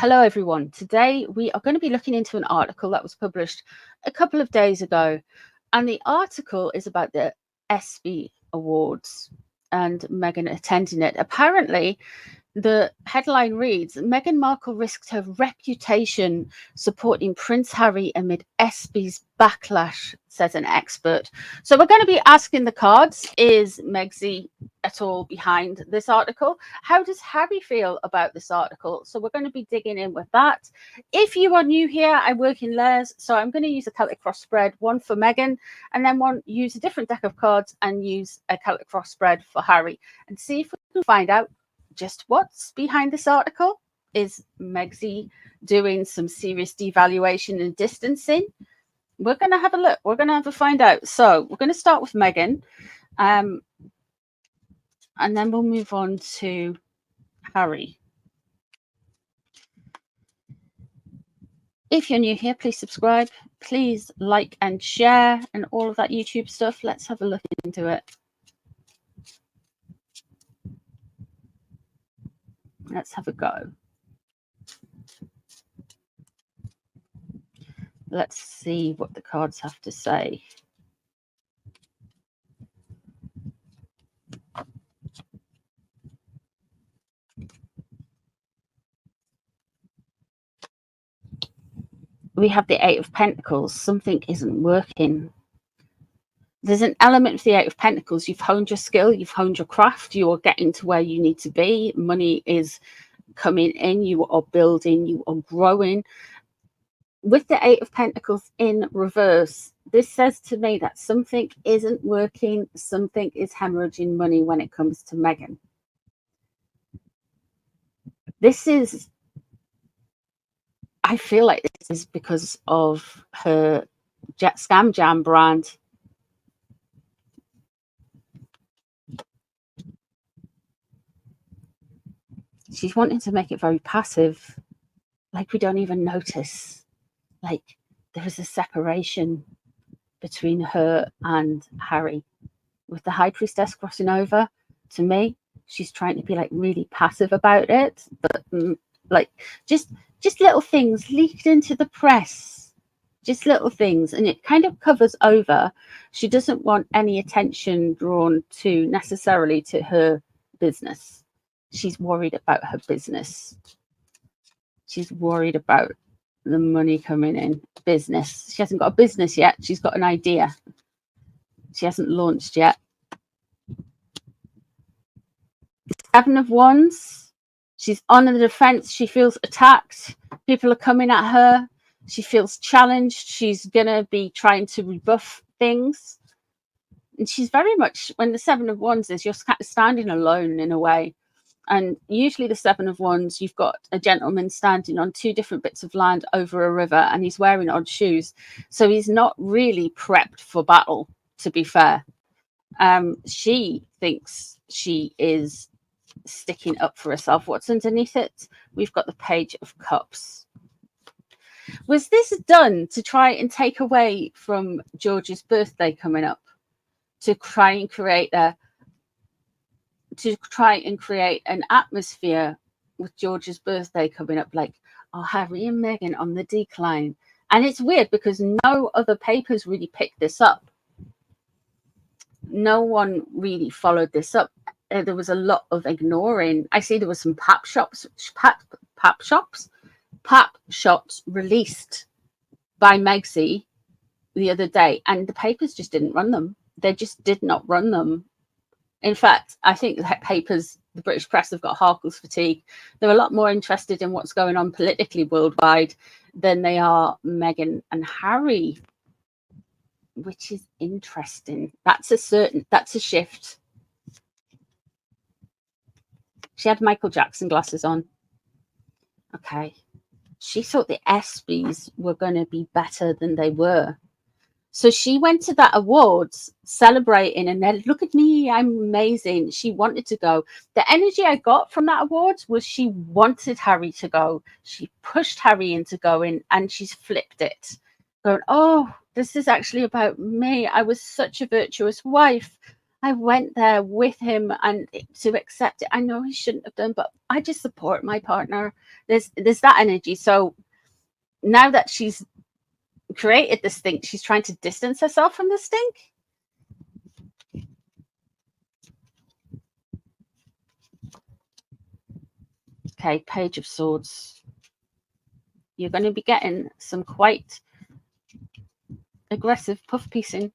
Hello everyone. Today we are going to be looking into an article that was published a couple of days ago, and the article is about the ESPY Awards and Meghan attending it. Apparently, the headline reads, Meghan Markle risked her reputation supporting Prince Harry amid ESPY's backlash, says an expert. So we're going to be asking the cards, is Megxie at all behind this article? How does Harry feel about this article? So we're going to be digging in with that. If you are new here, I work in layers, so I'm going to use a Celtic cross spread, one for Meghan, and then use a different deck of cards and use a Celtic cross spread for Harry, and see if we can find out just what's behind this article. Is Megxie doing some serious devaluation and distancing? We're going to have a look. We're going to have a find out. So we're going to start with Meghan, and then we'll move on to Harry. If you're new here, please subscribe, please like and share and all of that YouTube stuff. Let's have a look into it. Let's have a go. Let's see what the cards have to say. We have the Eight of Pentacles. Something isn't working. There's an element of the Eight of Pentacles. You've honed your skill, you've honed your craft, you are getting to where you need to be. Money is coming in, you are building, you are growing. With the Eight of Pentacles in reverse, this says to me that something isn't working, something is hemorrhaging money when it comes to Meghan. I feel like this is because of her Scam Jam brand. She's wanting to make it very passive, like we don't even notice. Like there is a separation between her and Harry. With the High Priestess crossing over, to me, she's trying to be like really passive about it, but like just little things leaked into the press, just little things, and it kind of covers over. She doesn't want any attention drawn to necessarily to her business. She's worried about her business. She's worried about the money coming in. Business. She hasn't got a business yet. She's got an idea. She hasn't launched yet. Seven of Wands. She's on the defense. She feels attacked. People are coming at her. She feels challenged. She's going to be trying to rebuff things. And she's very much, when the Seven of Wands is, you're standing alone in a way. And usually the Seven of Wands, you've got a gentleman standing on two different bits of land over a river, and he's wearing odd shoes. So he's not really prepped for battle, to be fair. She thinks she is sticking up for herself. What's underneath it? We've got the Page of Cups. Was this done to try and take away from George's birthday coming up? To try and create an atmosphere with George's birthday coming up, like, oh, Harry and Meghan on the decline. And it's weird because no other papers really picked this up. No one really followed this up. There was a lot of ignoring. I see there was some pap shops released by Megxie the other day, and the papers just didn't run them. They just did not run them. In fact, I think the British press have got Harkle's fatigue. They're a lot more interested in what's going on politically worldwide than they are Meghan and Harry, which is interesting. That's a shift. She had Michael Jackson glasses on. Okay. She thought the ESPYs were going to be better than they were. So she went to that awards celebrating and then, look at me, I'm amazing. She wanted to go. The energy I got from that awards was she wanted Harry to go. She pushed Harry into going, and she's flipped it. Going, oh, this is actually about me. I was such a virtuous wife. I went there with him and to accept it. I know he shouldn't have done, but I just support my partner. There's that energy. So now that she's created this thing, she's trying to distance herself from this thing. Okay, Page of Swords. You're going to be getting some quite aggressive puff piecing.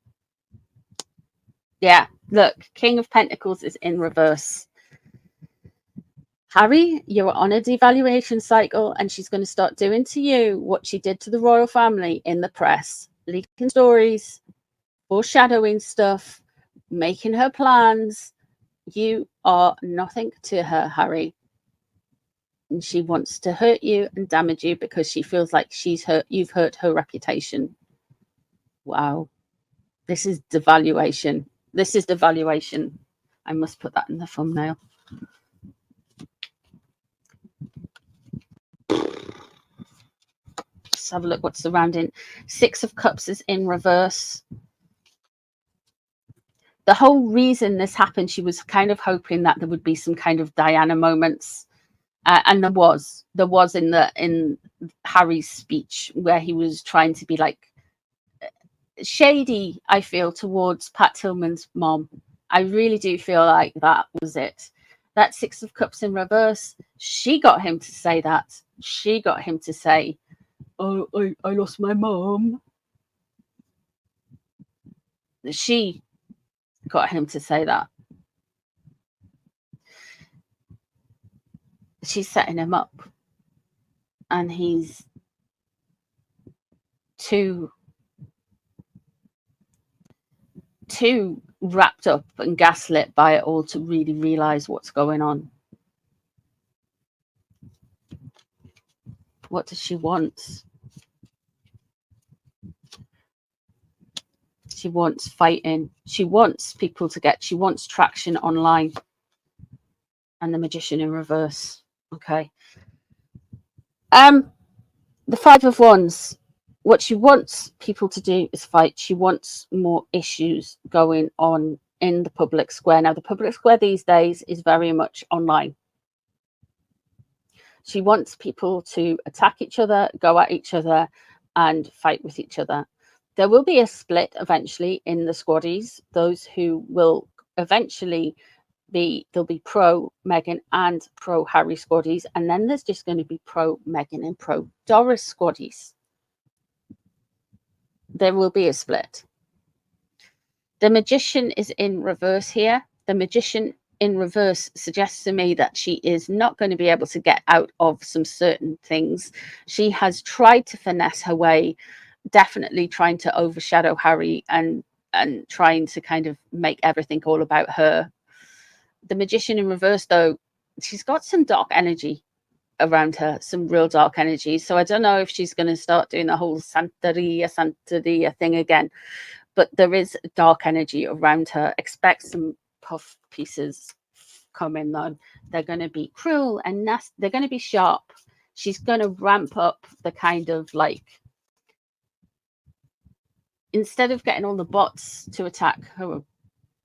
Yeah, look, King of Pentacles is in reverse. Harry, you're on a devaluation cycle, and she's going to start doing to you what she did to the royal family in the press, leaking stories, foreshadowing stuff, making her plans. You are nothing to her, Harry. And she wants to hurt you and damage you because she feels like you've hurt her reputation. Wow. This is devaluation. This is devaluation. I must put that in the thumbnail. Let's have a look what's surrounding. Six of Cups is in reverse. The whole reason this happened, she was kind of hoping that there would be some kind of Diana moments. And there was in Harry's speech where he was trying to be like shady, I feel, towards Pat Tillman's mom. I really do feel like that was it. That Six of Cups in reverse, she got him to say that. She got him to say, oh, I lost my mom. She got him to say that. She's setting him up. And he's too wrapped up and gaslit by it all to really realize what's going on. What does she want? She wants fighting. She wants people to she wants traction online. And the Magician in reverse. Okay. The Five of Wands. What she wants people to do is fight. She wants more issues going on in the public square. Now, the public square these days is very much online. She wants people to attack each other, go at each other, and fight with each other. There will be a split eventually in the squaddies. Those who will eventually there'll be pro Meghan and pro Harry squaddies, and then there's just going to be pro Meghan and pro Doris squaddies. There will be a split. The Magician is in reverse here. The Magician in reverse suggests to me that she is not going to be able to get out of some certain things. She has tried to finesse her way, definitely trying to overshadow Harry and trying to kind of make everything all about her. The Magician in reverse, though, she's got some dark energy around her, some real dark energy. So I don't know if she's going to start doing the whole Santeria thing again. But there is dark energy around her. Expect some puff pieces coming, though. They're going to be cruel and nasty. They're going to be sharp. She's going to ramp up the kind of like, instead of getting all the bots to attack her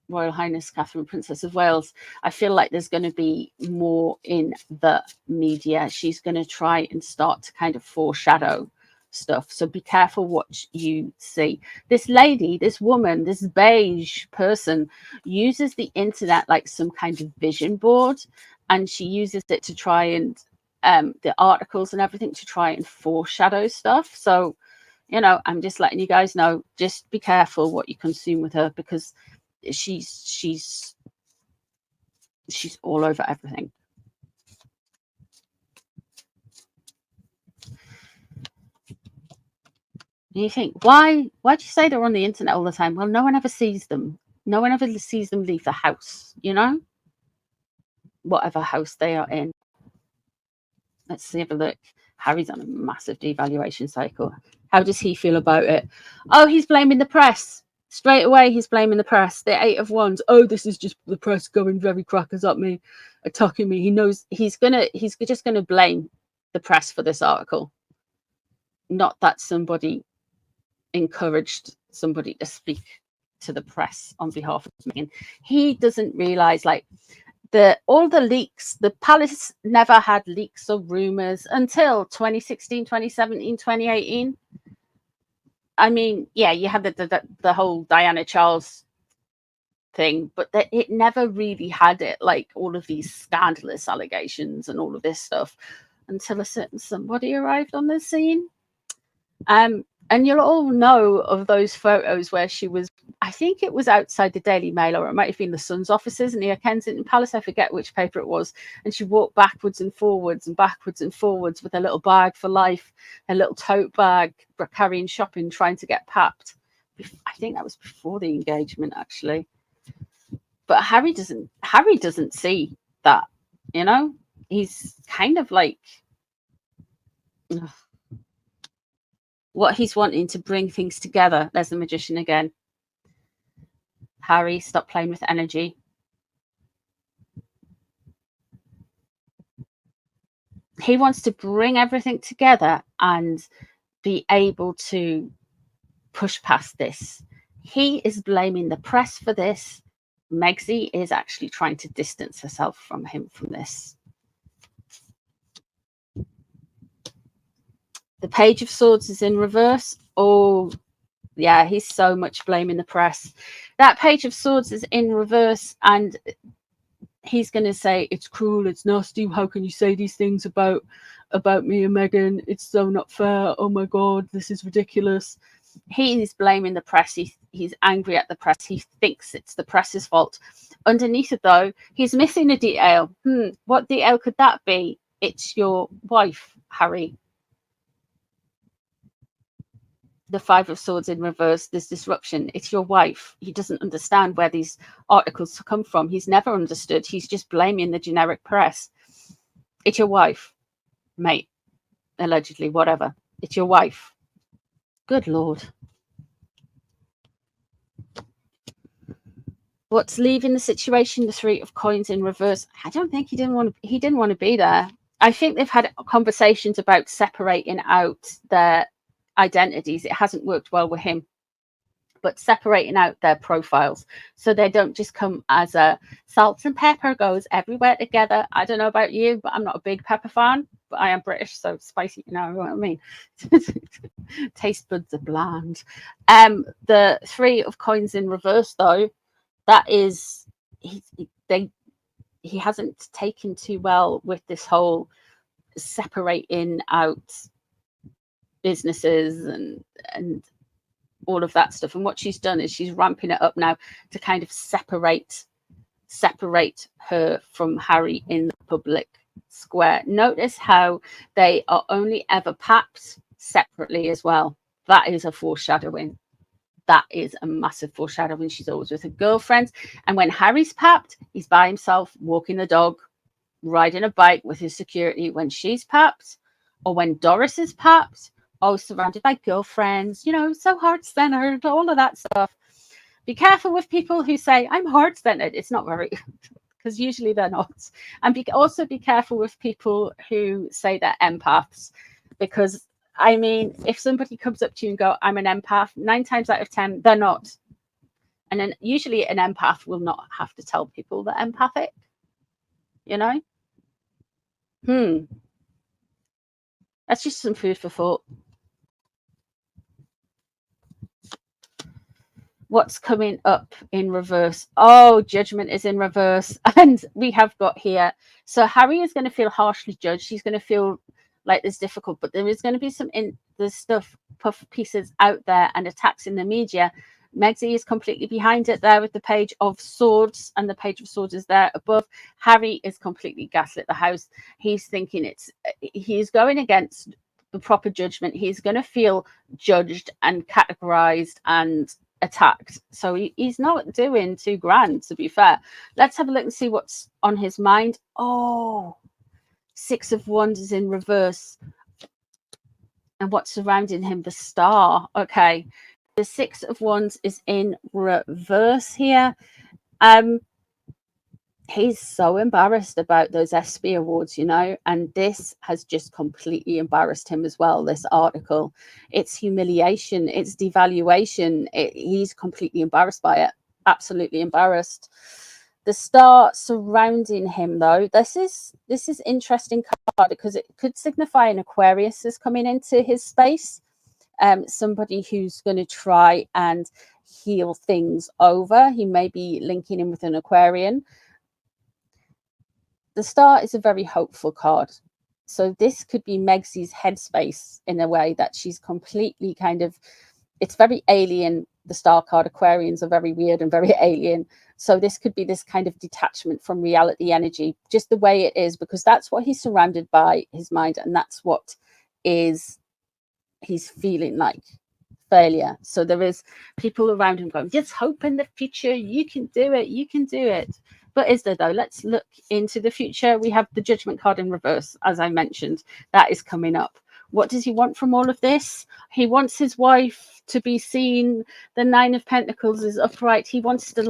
Royal Highness Catherine, Princess of Wales, I feel like there's going to be more in the media. She's going to try and start to kind of foreshadow stuff. So be careful what you see. This lady, this woman, this beige person uses the internet like some kind of vision board, and she uses it to try and the articles and everything to try and foreshadow stuff. So, you know, I'm just letting you guys know, just be careful what you consume with her, because she's all over everything. And you think, why do you say they're on the internet all the time? Well, no one ever sees them. No one ever sees them leave the house, you know, whatever house they are in. Let's see, have a look. Harry's on a massive devaluation cycle. How does he feel about it? Oh, he's blaming the press. Straight away, he's blaming the press. The Eight of Wands. Oh, this is just the press going very crackers at me, attacking me. He knows he's just gonna blame the press for this article. Not that somebody encouraged somebody to speak to the press on behalf of Meghan. He doesn't realize, like, all the leaks, the palace never had leaks or rumors until 2016, 2017, 2018. I mean, yeah, you had the whole Diana Charles thing, but it never really had it, like all of these scandalous allegations and all of this stuff, until a certain somebody arrived on the scene. And you'll all know of those photos where she was, I think it was outside the Daily Mail, or it might have been the Sun's offices near Kensington Palace. I forget which paper it was. And she walked backwards and forwards with a little bag for life, a little tote bag, carrying shopping, trying to get papped. I think that was before the engagement, actually. But Harry doesn't see that, you know? He's kind of like, ugh, what he's wanting to bring things together. There's the magician again. Harry, stop playing with energy. He wants to bring everything together and be able to push past this. He is blaming the press for this. Megxie is actually trying to distance herself from him from this. The Page of Swords is in reverse. Oh, yeah, he's so much blaming the press. That Page of Swords is in reverse, and he's going to say, it's cruel, it's nasty. How can you say these things about me and Meghan? It's so not fair. Oh, my God, this is ridiculous. He's blaming the press. He's angry at the press. He thinks it's the press's fault. Underneath it, though, he's missing a detail. What detail could that be? It's your wife, Harry. The Five of Swords in reverse, there's disruption. It's your wife. He doesn't understand where these articles come from. He's never understood. He's just blaming the generic press. It's your wife, mate. Allegedly, whatever. It's your wife. Good Lord. What's leaving the situation? The Three of Coins in reverse. I don't think he didn't want to be there. I think they've had conversations about separating out their identities. It hasn't worked well with him, but separating out their profiles so they don't just come as a salt and pepper goes everywhere together. I don't know about you, but I'm not a big pepper fan, but I am British, so spicy, you know what I mean. Taste buds are bland. The Three of Coins in reverse, though, that is he hasn't taken too well with this whole separating out businesses and all of that stuff. And what she's done is she's ramping it up now to kind of separate her from Harry in the public square. Notice how they are only ever papped separately as well. That is a foreshadowing. That is a massive foreshadowing. She's always with her girlfriends. And when Harry's papped, he's by himself, walking the dog, riding a bike with his security. When she's papped, or when Doris is papped, surrounded by girlfriends, so heart-centered, all of that stuff. Be careful with people who say, I'm heart-centered. It's not very, because usually they're not. And also be careful with people who say they're empaths, because, I mean, if somebody comes up to you and go, I'm an empath, 9 times out of 10, they're not. And then usually an empath will not have to tell people they're empathic, That's just some food for thought. What's coming up in reverse? Oh, Judgment is in reverse. And we have got here. So Harry is going to feel harshly judged. He's going to feel like it's difficult, but there is going to be there's stuff, puff pieces out there and attacks in the media. Megxie is completely behind it there with the Page of Swords, and the Page of Swords is there above. Harry is completely gaslit the house. He's thinking he's going against the proper judgment. He's going to feel judged and categorized and attacked. So he's not doing too grand, to be fair. Let's have a look and see what's on his mind. Oh, Six of Wands is in reverse. And what's surrounding him? The Star. Okay. The Six of Wands is in reverse here. he's so embarrassed about those ESPY awards, you know, and this has just completely embarrassed him as well, this article. It's humiliation, it's devaluation. He's completely embarrassed by it, absolutely embarrassed. The star surrounding him, though, this is interesting card because it could signify an Aquarius is coming into his space. Somebody who's going to try and heal things over. He may be linking in with an Aquarian. The star is a very hopeful card. So this could be Megsy's headspace in a way that she's completely kind of, it's very alien. The star card, Aquarians are very weird and very alien. So this could be this kind of detachment from reality energy, just the way it is, because that's what he's surrounded by, his mind, and that's what is he's feeling like failure. So there is people around him going, just hope in the future, you can do it, you can do it. But is there, though? Let's look into the future. We have the Judgment card in reverse, as I mentioned. That is coming up. What does he want from all of this? He wants his wife to be seen. The Nine of Pentacles is upright. He wants his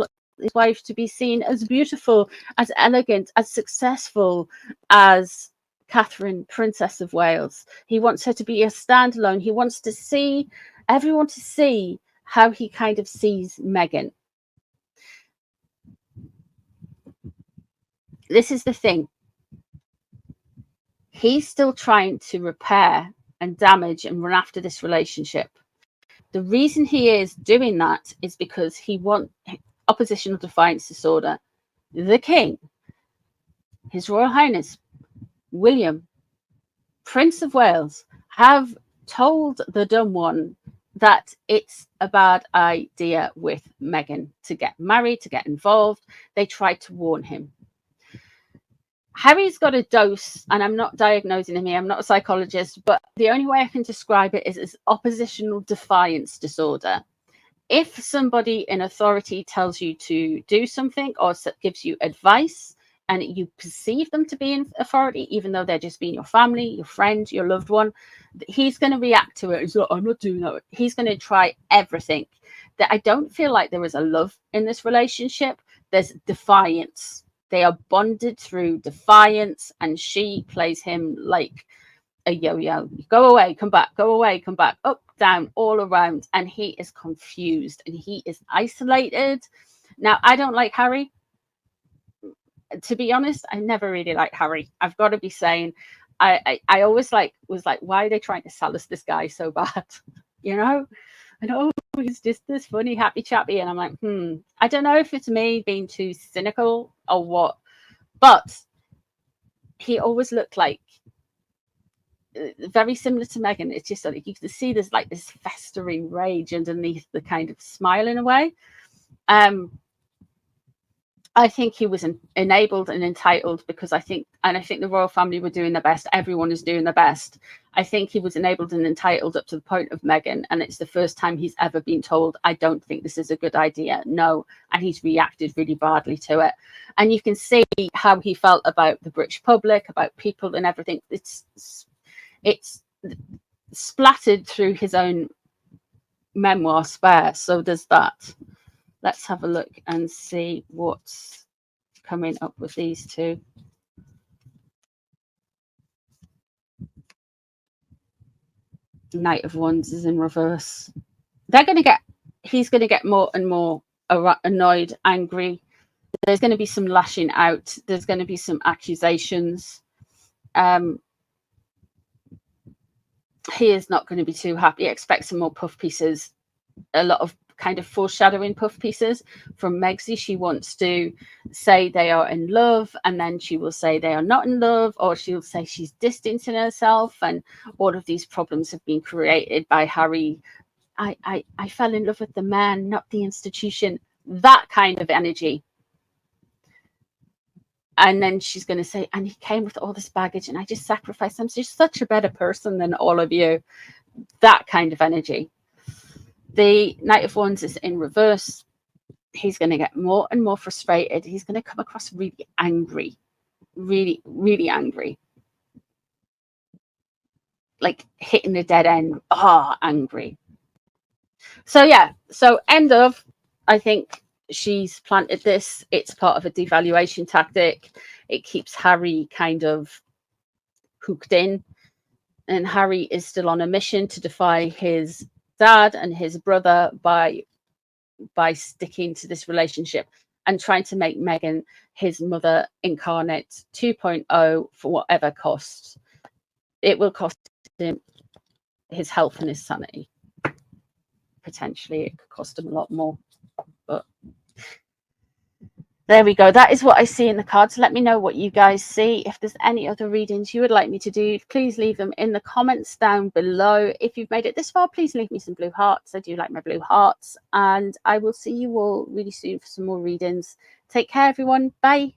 wife to be seen as beautiful, as elegant, as successful as Catherine, Princess of Wales. He wants her to be a standalone. He wants to see everyone to see how he kind of sees Meghan. This is the thing. He's still trying to repair and damage and run after this relationship. The reason he is doing that is because he wants oppositional defiance disorder. The king, His Royal Highness William, Prince of Wales, have told the dumb one that it's a bad idea with Meghan to get married, to get involved. They tried to warn him. Harry's got a dose, and I'm not diagnosing him here, I'm not a psychologist, but the only way I can describe it is as oppositional defiance disorder. If somebody in authority tells you to do something or gives you advice and you perceive them to be in authority, even though they're just being your family, your friend, your loved one, he's going to react to it. He's like, I'm not doing that. He's going to try everything. That I don't feel like there is a love in this relationship. There's defiance. They are bonded through defiance, and she plays him like a yo-yo. Go away, come back, go away, come back, up, down, all around. And he is confused and he is isolated. Now, I don't like Harry. To be honest, I never really liked Harry. I've got to be saying, I always was like, why are they trying to sell us this guy so bad? You know? I know he's just this funny, happy chappy. And I'm like, I don't know if it's me being too cynical or what, but he always looked like very similar to Meghan. It's just like you can see there's like this festering rage underneath the kind of smile in a way. I think he was enabled and entitled because I think the royal family were doing their best. Everyone is doing their best. I think he was enabled and entitled up to the point of Meghan, and it's the first time he's ever been told, I don't think this is a good idea. No. And he's reacted really badly to it. And you can see how he felt about the British public, about people and everything. It's splattered through his own memoir, Spare. So there's that. Let's have a look and see what's coming up with these two. Knight of Wands is in reverse. He's going to get more and more annoyed, angry. There's going to be some lashing out. There's going to be some accusations. He is not going to be too happy. Expect some more puff pieces. A lot of kind of foreshadowing puff pieces from Megsy. She wants to say they are in love, and then she will say they are not in love, or she'll say she's distancing herself, and all of these problems have been created by Harry. I fell in love with the man, not the institution. That kind of energy. And then she's going to say, and he came with all this baggage, and I just sacrificed him. She's such a better person than all of you. That kind of energy. The Knight of Wands is in reverse. He's going to get more and more frustrated. He's going to come across really angry, really, really angry. Like hitting a dead end. Angry. So, yeah. So, end of, I think she's planted this. It's part of a devaluation tactic. It keeps Harry kind of hooked in, and Harry is still on a mission to defy his dad and his brother by sticking to this relationship and trying to make Meghan his mother incarnate 2.0 for whatever cost. It will cost him his health and his sanity. Potentially it could cost him a lot more, but there we go. That is what I see in the cards. Let me know what you guys see. If there's any other readings you would like me to do, please leave them in the comments down below. If you've made it this far, please leave me some blue hearts. I do like my blue hearts. And I will see you all really soon for some more readings. Take care, everyone. Bye.